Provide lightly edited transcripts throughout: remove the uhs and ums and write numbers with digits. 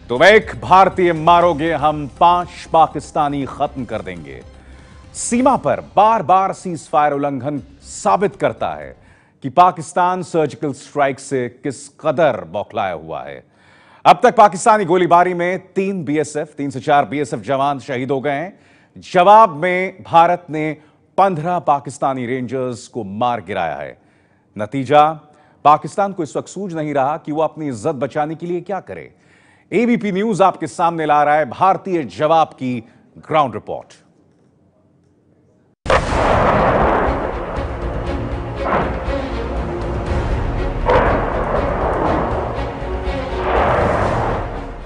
तुम एक भारतीय मारोगे, हम 5 पाकिस्तानी खत्म कर देंगे। सीमा पर बार बार सीज फायर उल्लंघन साबित करता है कि पाकिस्तान सर्जिकल स्ट्राइक से किस कदर बौखलाया हुआ है। अब तक पाकिस्तानी गोलीबारी में 3 से 4 बीएसएफ जवान शहीद हो गए हैं। जवाब में भारत ने 15 पाकिस्तानी रेंजर्स को मार गिराया है। नतीजा, पाकिस्तान को इस वक्त सूझ नहीं रहा कि वो अपनी इज्जत बचाने के लिए क्या करे। एबीपी न्यूज आपके सामने ला रहा है भारतीय जवाब की ग्राउंड रिपोर्ट।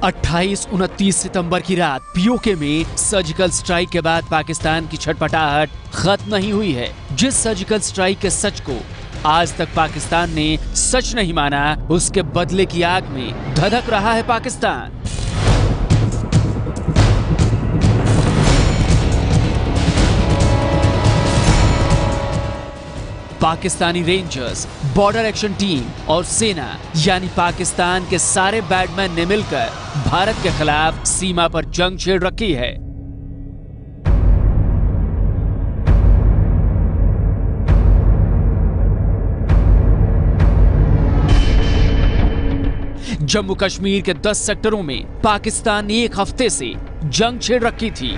अट्ठाईस 29 सितंबर की रात पीओके में सर्जिकल स्ट्राइक के बाद पाकिस्तान की छटपटाहट खत्म नहीं हुई है। जिस सर्जिकल स्ट्राइक के सच को आज तक पाकिस्तान ने सच नहीं माना, उसके बदले की आग में धधक रहा है Pakistan. Pakistani rangers, border action team और सेना यानी पाकिस्तान के सारे बैडमैन ने मिलकर भारत के खिलाफ सीमा पर जंग छेड़ रखी है। जम्मू कश्मीर के 10 सेक्टरों में पाकिस्तान ने एक हफ्ते से जंग छेड़ रखी थी।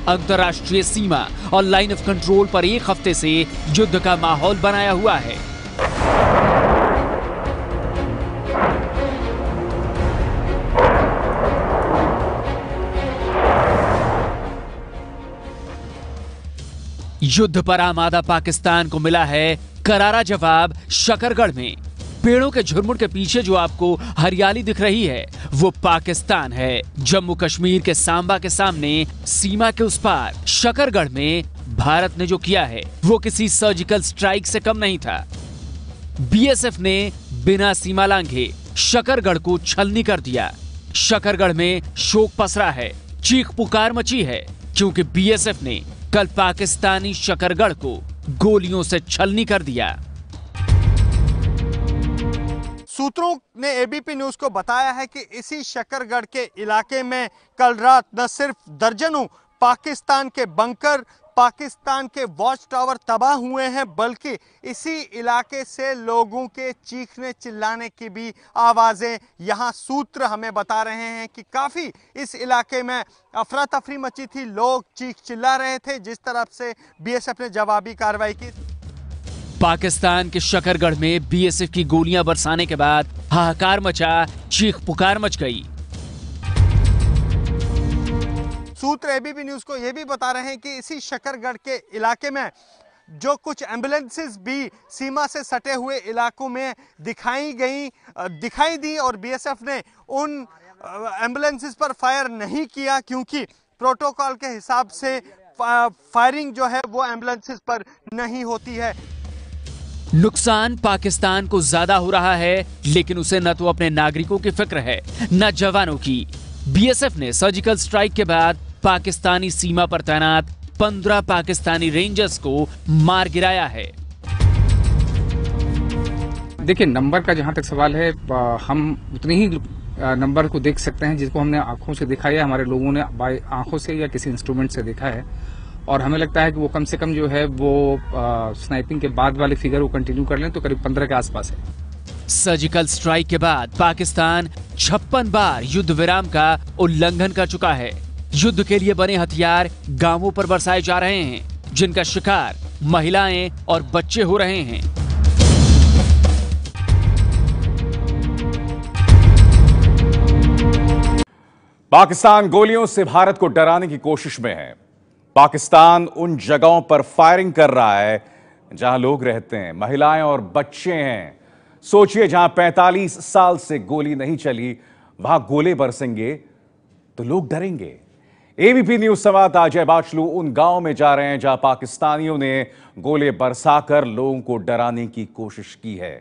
अंतर्राष्ट्रीय सीमा और लाइन ऑफ कंट्रोल पर एक हफ्ते से युद्ध का माहौल बनाया हुआ है। युद्ध पर आमादा पाकिस्तान को मिला है करारा जवाब शकरगढ़ में। पेड़ों के झुरमुट के पीछे जो आपको हरियाली दिख रही है वो पाकिस्तान है। जम्मू कश्मीर के सांबा के सामने सीमा के उस पार शकरगढ़ में भारत ने जो किया है वो किसी सर्जिकल स्ट्राइक से कम नहीं था। बीएसएफ ने बिना सीमा लांघे शकरगढ़ को छलनी कर दिया। शकरगढ़ में शोक पसरा है, चीख पुकार मची है, क्योंकि बीएसएफ ने कल पाकिस्तानी शकरगढ़ को गोलियों से छलनी कर दिया। सूत्रों ने एबीपी न्यूज को बताया है कि इसी शकरगढ़ के इलाके में कल रात न सिर्फ दर्जनों पाकिस्तान के बंकर, पाकिस्तान के वॉच टावर तबाह हुए हैं, बल्कि इसी इलाके से लोगों के चीखने चिल्लाने की भी आवाज़ें यहाँ सूत्र हमें बता रहे हैं कि काफ़ी इस इलाके में अफरा तफरी मची थी। लोग चीख चिल्ला रहे थे जिस तरफ से बीएसएफ ने जवाबी कार्रवाई की। पाकिस्तान के शकरगढ़ में बीएसएफ की गोलियां बरसाने के बाद हाहाकार मचा, चीख पुकार मच गई। सूत्र एबीपी न्यूज को यह भी बता रहे हैं कि इसी शकरगढ़ के इलाके में जो कुछ एम्बुलेंसेस भी सीमा से सटे हुए इलाकों में दिखाई दी और बीएसएफ ने उन एम्बुलेंसेस पर फायर नहीं किया, क्योंकि प्रोटोकॉल के हिसाब से फायरिंग जो है वो एम्बुलेंसेस पर नहीं होती है। नुकसान पाकिस्तान को ज्यादा हो रहा है, लेकिन उसे न तो अपने नागरिकों की फिक्र है न जवानों की। बीएसएफ ने सर्जिकल स्ट्राइक के बाद पाकिस्तानी सीमा पर तैनात 15 पाकिस्तानी रेंजर्स को मार गिराया है। देखिए, नंबर का जहां तक सवाल है, हम उतने ही नंबर को देख सकते हैं जिसको हमने आंखों से देखा है, हमारे लोगों ने आंखों से या किसी इंस्ट्रूमेंट से देखा है, और हमें लगता है कि वो कम से कम जो है वो स्नाइपिंग के बाद वाले फिगर वो कंटिन्यू कर लें तो करीब 15 के आसपास है। सर्जिकल स्ट्राइक के बाद पाकिस्तान 56 बार युद्ध विराम का उल्लंघन कर चुका है। युद्ध के लिए बने हथियार गांवों पर बरसाए जा रहे हैं, जिनका शिकार महिलाएं और बच्चे हो रहे हैं। पाकिस्तान गोलियों से भारत को डराने की कोशिश में है। पाकिस्तान उन जगहों पर फायरिंग कर रहा है जहां लोग रहते हैं, महिलाएं और बच्चे हैं। सोचिए, जहां 45 साल से गोली नहीं चली, वहां गोले बरसेंगे तो लोग डरेंगे। एबीपी न्यूज संवाददाता अजय बाचलू उन गांव में जा रहे हैं जहां पाकिस्तानियों ने गोले बरसाकर लोगों को डराने की कोशिश की है।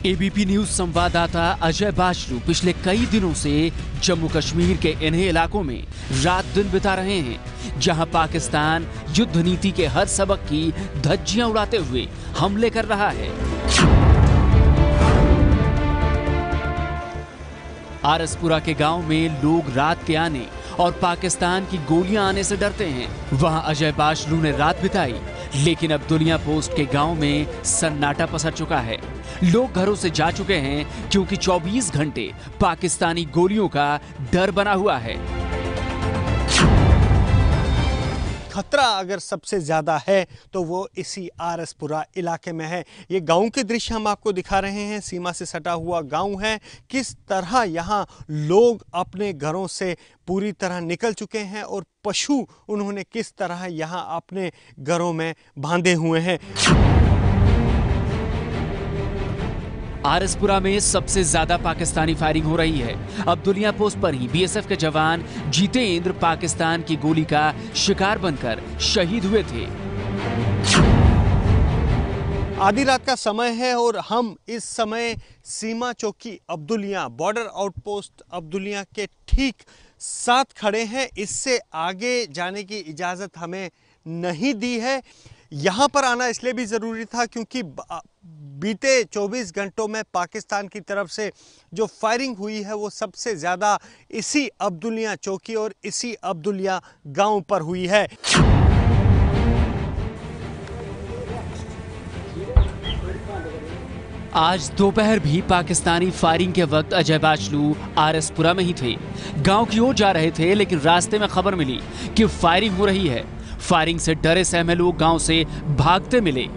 एबीपी न्यूज संवाददाता अजय बाशरू पिछले कई दिनों से जम्मू कश्मीर के इन्हीं इलाकों में रात दिन बिता रहे हैं जहां पाकिस्तान युद्ध नीति के हर सबक की धज्जियां उड़ाते हुए हमले कर रहा है। आरसपुरा के गांव में लोग रात के आने और पाकिस्तान की गोलियां आने से डरते हैं। वहां अजय बाशरू ने रात बिताई, लेकिन अब दुलिया पोस्ट के गांव में सन्नाटा पसर चुका है। लोग घरों से जा चुके हैं क्योंकि 24 घंटे पाकिस्तानी गोलियों का डर बना हुआ है। खतरा अगर सबसे ज्यादा है तो वो इसी आरसपुरा इलाके में है। ये गांव के दृश्य हम आपको दिखा रहे हैं। सीमा से सटा हुआ गांव है। किस तरह यहाँ लोग अपने घरों से पूरी तरह निकल चुके हैं और पशु उन्होंने किस तरह यहाँ अपने घरों में बांधे हुए हैं। आरसपुरा में सबसे ज्यादा पाकिस्तानी फायरिंग हो रही है। अब दुलिया पोस्ट पर ही बीएसएफ के जवान जितेंद्र पाकिस्तान की गोली का शिकार बनकर शहीद हुए थे। आधी रात का समय है और हम इस समय सीमा चौकी अब्दुलिया बॉर्डर आउटपोस्ट अब्दुलिया के ठीक साथ खड़े हैं। इससे आगे जाने की इजाज़त हमें नहीं दी है। यहाँ पर आना इसलिए भी ज़रूरी था क्योंकि बीते 24 घंटों में पाकिस्तान की तरफ से जो फायरिंग हुई है वो सबसे ज़्यादा इसी अब्दुलिया चौकी और इसी अब्दुलिया गांव पर हुई है। आज दोपहर भी पाकिस्तानी फायरिंग के वक्त अजय बाशरू आरसपुरा में ही थे। गांव की ओर जा रहे थे, लेकिन रास्ते में खबर मिली कि फायरिंग हो रही है। फायरिंग से डरे सहमे लोग गांव से भागते मिले।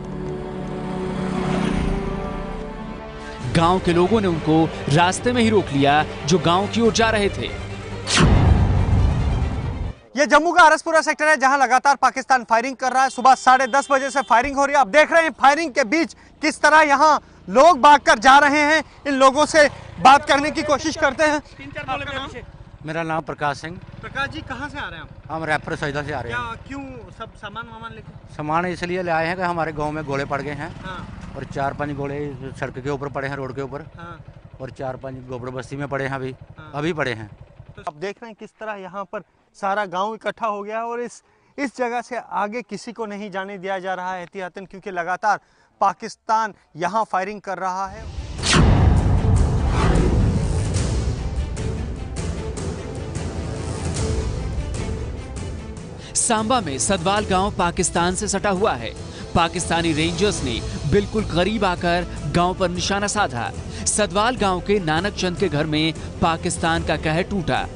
गांव के लोगों ने उनको रास्ते में ही रोक लिया जो गांव की ओर जा रहे थे। यह जम्मू का आरसपुरा सेक्टर है जहां लगातार पाकिस्तान फायरिंग कर रहा है। सुबह 10:30 बजे से फायरिंग हो रही है। आप देख रहे हैं फायरिंग के बीच किस तरह यहां लोग भागकर जा रहे हैं। इन लोगों से बात करने की कोशिश करते हैं। मेरा नाम प्रकाश सिंह। प्रकाश जी, कहाँ से आ रहे हैं आप? हम रैपर सैदा से आ रहे हैं। क्यों सब सामान लेके? सामान इसलिए ले आए हैं कि हमारे गांव में गोले पड़ गए हैं। हाँ। और 4-5 गोले सड़क के ऊपर पड़े हैं, रोड के ऊपर। हाँ। और 4-5 गोबर बस्ती में पड़े हैं अभी। हाँ। अभी पड़े हैं। तो आप देख रहे हैं किस तरह यहाँ पर सारा गांव इकट्ठा हो गया है और इस जगह से आगे किसी को नहीं जाने दिया जा रहा है एहतियातन, क्योंकि लगातार पाकिस्तान यहाँ फायरिंग कर रहा है। सांबा में सदवाल गांव पाकिस्तान से सटा हुआ है। पाकिस्तानी रेंजर्स ने बिल्कुल करीब आकर गांव पर निशाना साधा। सदवाल गांव के नानक चंद के घर में पाकिस्तान का कहर टूटा।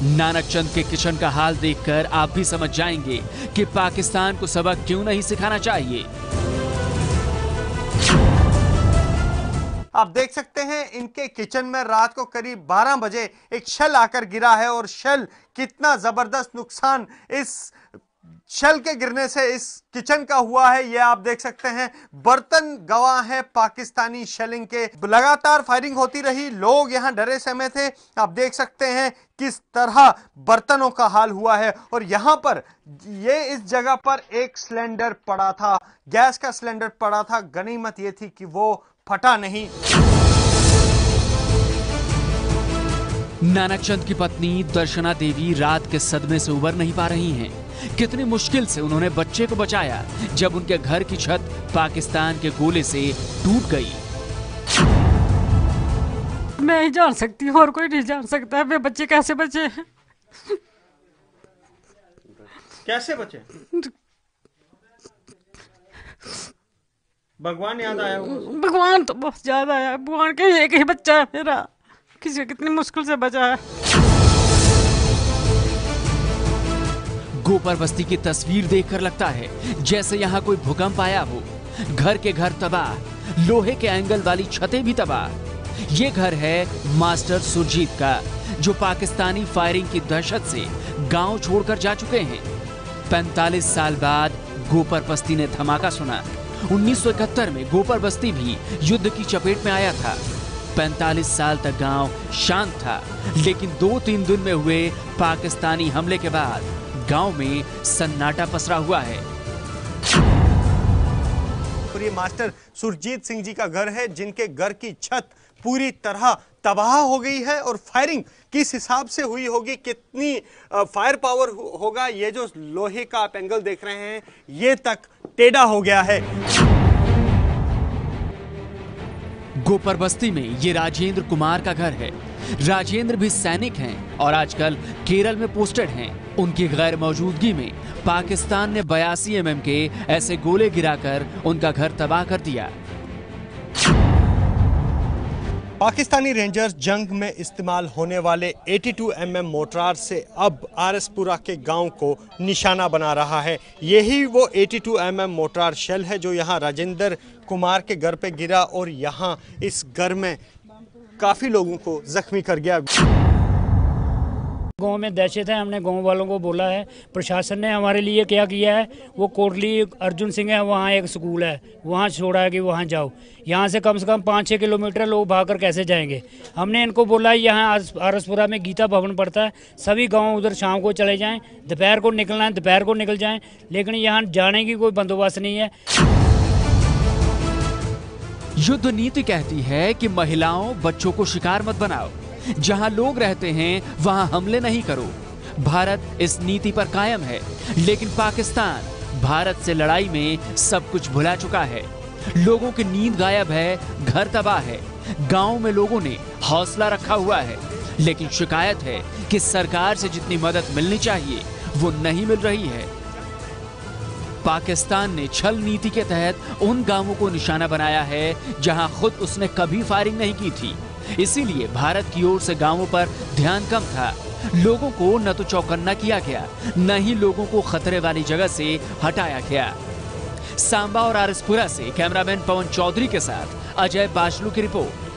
नानक चंद के किचन का हाल देखकर आप भी समझ जाएंगे कि पाकिस्तान को सबक क्यों नहीं सिखाना चाहिए। आप देख सकते हैं इनके किचन में रात को करीब 12 बजे एक शेल आकर गिरा है और शेल कितना जबरदस्त नुकसान इस शेल के गिरने से इस किचन का हुआ है ये आप देख सकते हैं। बर्तन गवाह है पाकिस्तानी शेलिंग के। लगातार फायरिंग होती रही, लोग यहां डरे सहमे थे। आप देख सकते हैं किस तरह बर्तनों का हाल हुआ है। और यहां पर इस जगह पर एक सिलेंडर पड़ा था, गैस का सिलेंडर पड़ा था। गनीमत ये थी कि वो फटा नहीं। नानक चंद की पत्नी दर्शना देवी रात के सदमे से उबर नहीं पा रही हैं। कितनी मुश्किल से उन्होंने बच्चे को बचाया जब उनके घर की छत पाकिस्तान के गोले से टूट गई। मैं ही जान सकती हूँ, और कोई नहीं जान सकता। वे बच्चे कैसे बचे हैं? कैसे बचे? भगवान याद आया? भगवान तो बहुत ज्यादा आया। भगवान के एक ही बच्चा है मेरा, किसी कितनी मुश्किल से बचा है। गोपर बस्ती की तस्वीर देखकर लगता है जैसे यहाँ कोई भूकंप आया हो। घर के घर तबाह, लोहे के एंगल वाली छतें भी तबाह। ये घर है मास्टर सुरजीत का, जो पाकिस्तानी फायरिंग की दहशत से गांव छोड़कर जा चुके हैं। 45 साल बाद गोपर बस्ती ने धमाका सुना। 1971 में गोपर बस्ती भी युद्ध की चपेट में आया था। 45 साल तक गांव शांत था, लेकिन 2-3 दिन में हुए पाकिस्तानी हमले के बाद गांव में सन्नाटा पसरा हुआ है। और ये मास्टर सुरजीत सिंह जी का घर है, जिनके घर की छत पूरी तरह तबाह हो गई है। और फायरिंग किस हिसाब से हुई होगी, कितनी फायर पावर होगा, ये जो लोहे का आप एंगल देख रहे हैं ये तक टेढ़ा हो गया है। गोपर बस्ती में ये राजेंद्र कुमार का घर है। राजेंद्र भी सैनिक हैं और आजकल केरल में पोस्टेड हैं। उनकी गैर मौजूदगी में पाकिस्तान ने 82 mm के ऐसे गोले गिराकर उनका घर तबाह कर दिया। पाकिस्तानी रेंजर्स जंग में इस्तेमाल होने वाले 82 mm मोर्टार से अब आरएसपुरा के गांव को निशाना बना रहा है। यही वो 82 mm मोर्टार शेल है जो यहां राजेंद्र कुमार के घर पे गिरा और यहां इस घर में काफ़ी लोगों को जख्मी कर गया। गांव में दहशत है। हमने गांव वालों को बोला है, प्रशासन ने हमारे लिए क्या किया है, वो कोटली अर्जुन सिंह है, वहाँ एक स्कूल है, वहाँ छोड़ा है कि वहाँ जाओ। यहाँ से कम 5-6 किलोमीटर लोग भागकर कैसे जाएंगे। हमने इनको बोला यहाँ आरएसपुरा में गीता भवन पड़ता है, सभी गाँव उधर शाम को चले जाएँ, दोपहर को निकलना है दोपहर को निकल जाएँ, लेकिन यहाँ जाने की कोई बंदोबस्त नहीं है। युद्ध नीति कहती है कि महिलाओं बच्चों को शिकार मत बनाओ, जहां लोग रहते हैं वहां हमले नहीं करो। भारत इस नीति पर कायम है, लेकिन पाकिस्तान भारत से लड़ाई में सब कुछ भुला चुका है। लोगों की नींद गायब है, घर तबाह है, गांव में लोगों ने हौसला रखा हुआ है, लेकिन शिकायत है कि सरकार से जितनी मदद मिलनी चाहिए वो नहीं मिल रही है। पाकिस्तान ने छल नीति के तहत उन गांवों को निशाना बनाया है जहां खुद उसने कभी फायरिंग नहीं की थी। इसीलिए भारत की ओर से गांवों पर ध्यान कम था। लोगों को न तो चौकन्ना किया गया, न ही लोगों को खतरे वाली जगह से हटाया गया। सांबा और आरएसपुरा से कैमरामैन पवन चौधरी के साथ अजय बाशलू की रिपोर्ट।